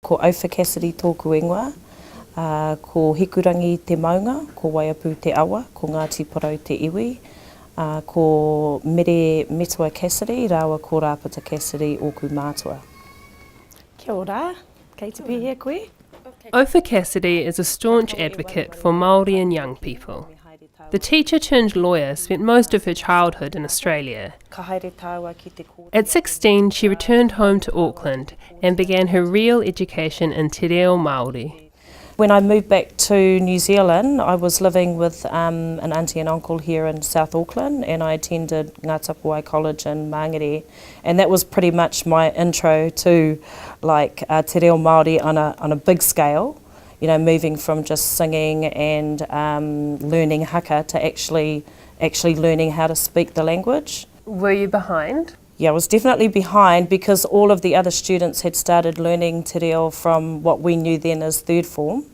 ko Ophir Cassidy tōku ingoa, ko Hikurangi te maunga, ko Waiapu te awa, ko Ngāti Porou te iwi, ko Mere Metua Cassidy, rawa ko Rāpata Cassidy oku mātua. Kia ora, kei te pihia koe. Ophir Cassidy is a staunch advocate for Māori and young people. The teacher-turned-lawyer spent most of her childhood in Australia. At 16, she returned home to Auckland and began her real education in te reo Māori. When I moved back to New Zealand, I was living with an auntie and uncle here in South Auckland, and I attended Ngā Tapuai College in Māngere, and that was pretty much my intro to te reo Māori on a big scale. You know, moving from just singing and learning haka to actually learning how to speak the language. Were you behind? Yeah, I was definitely behind because all of the other students had started learning te reo from what we knew then as third form.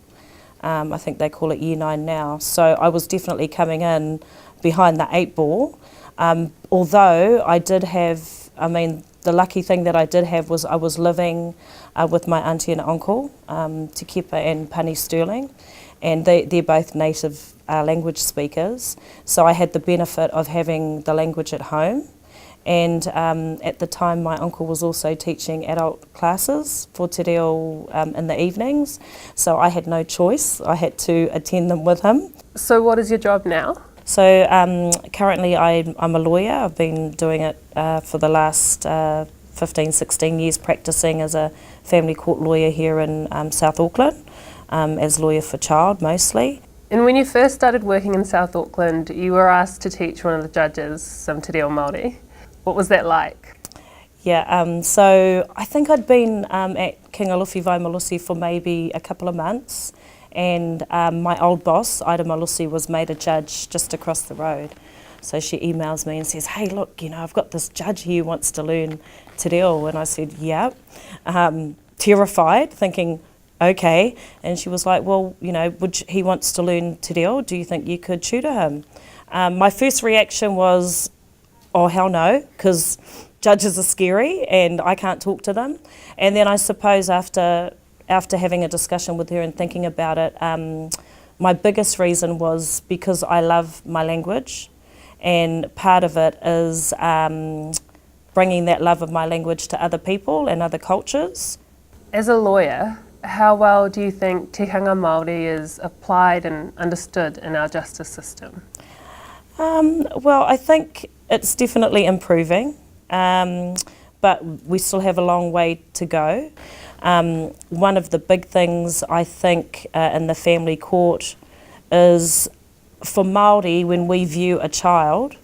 I think they call it year 9 now. So I was definitely coming in behind the 8 ball. Although I did have, the lucky thing that I did have was I was living with my auntie and uncle, Te Kepa and Pani Sterling, and they're both native language speakers. So I had the benefit of having the language at home. And at the time my uncle was also teaching adult classes for te reo in the evenings, so I had no choice, I had to attend them with him. So what is your job now? So currently I'm a lawyer. I've been doing it for the last 15, 16 years, practising as a family court lawyer here in South Auckland, as lawyer for child mostly. And when you first started working in South Auckland, you were asked to teach one of the judges some te reo Māori. What was that like? Yeah, so I think I'd been at King Alufi Vaimalusi for maybe a couple of months, and my old boss, Ida Malusi, was made a judge just across the road. So she emails me and says, hey, look, you know, I've got this judge here who wants to learn te reo. And I said, yeah, terrified, thinking, okay. And she was like, well, you know, he wants to learn te reo. Do you think you could tutor him? My first reaction was, oh, hell no, because judges are scary and I can't talk to them. And then I suppose after having a discussion with her and thinking about it, my biggest reason was because I love my language, and part of it is bringing that love of my language to other people and other cultures. As a lawyer, how well do you think tikanga Māori is applied and understood in our justice system? Well, I think it's definitely improving, but we still have a long way to go. One of the big things I think in the family court is, for Māori, when we view a child,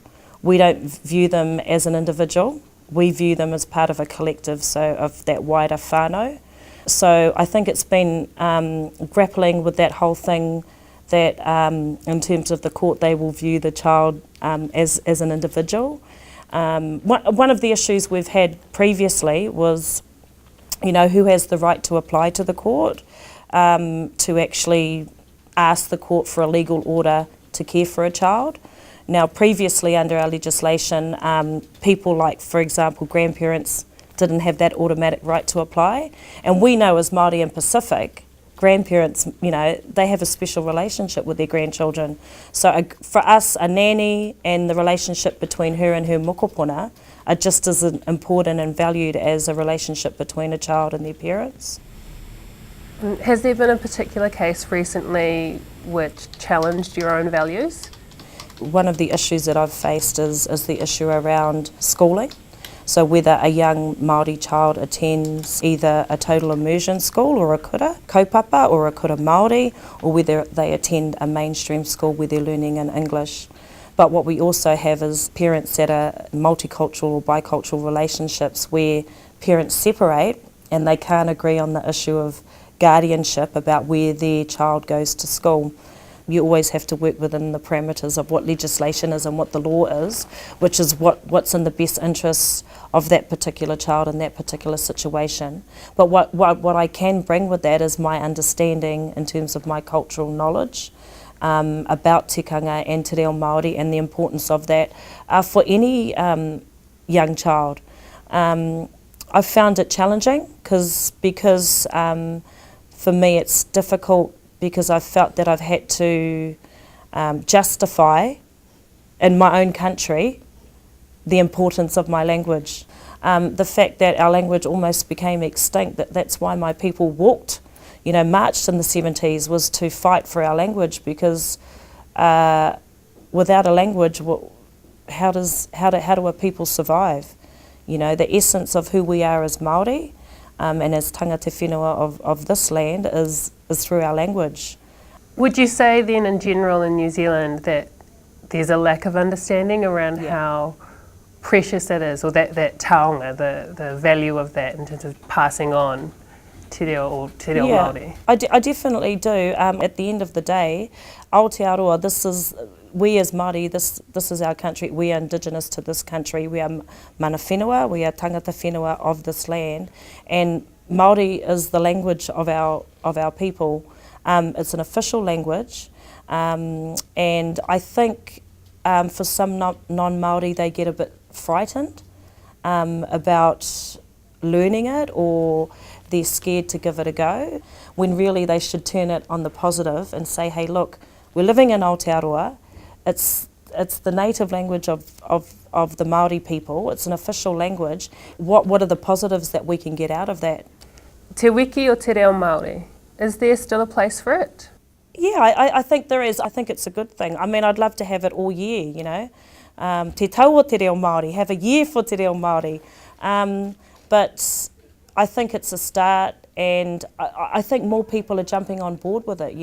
we don't view them as an individual, we view them as part of a collective, so of that wider whānau. So I think it's been grappling with that whole thing that in terms of the court they will view the child as an individual. One of the issues we've had previously was, you know, who has the right to apply to the court to actually ask the court for a legal order to care for a child. Now previously under our legislation, people like, for example, grandparents didn't have that automatic right to apply, and we know as Māori and Pacific, grandparents, you know, they have a special relationship with their grandchildren. So for us, a nanny and the relationship between her and her mokopuna are just as important and valued as a relationship between a child and their parents. Has there been a particular case recently which challenged your own values? One of the issues that I've faced is the issue around schooling. So whether a young Māori child attends either a total immersion school or a kura kaupapa or a kura Māori, or whether they attend a mainstream school where they're learning in English. But what we also have is parents that are multicultural or bicultural relationships where parents separate and they can't agree on the issue of guardianship about where their child goes to school. You always have to work within the parameters of what legislation is and what the law is, which is what's in the best interests of that particular child in that particular situation. But what I can bring with that is my understanding in terms of my cultural knowledge about tikanga and te reo Māori and the importance of that for any young child. I've found it challenging because for me it's difficult because I've felt that I've had to justify in my own country the importance of my language. The fact that our language almost became extinct, that's why my people walked, marched in the 70s, was to fight for our language, because without a language, how do our people survive? The essence of who we are as Māori and as tangata whenua of this land is through our language. Would you say then in general in New Zealand that there's a lack of understanding around how precious it is, or that taonga, the value of that in terms of passing on te reo Māori? I definitely do. At the end of the day, Aotearoa, we as Māori, this is our country. We are indigenous to this country. We are mana whenua, we are tangata whenua of this land, and Māori is the language of our people. It's an official language, and I think for some non-Māori they get a bit frightened about learning it, or they're scared to give it a go, when really they should turn it on the positive and say, hey, look, we're living in Aotearoa, it's the native language of the Māori people, it's an official language. What are the positives that we can get out of that? Te Wiki o te reo Māori, is there still a place for it? Yeah, I think there is. I think it's a good thing. I mean, I'd love to have it all year, Te tau o te reo Māori, have a year for te reo Māori. But I think it's a start, and I think more people are jumping on board with it,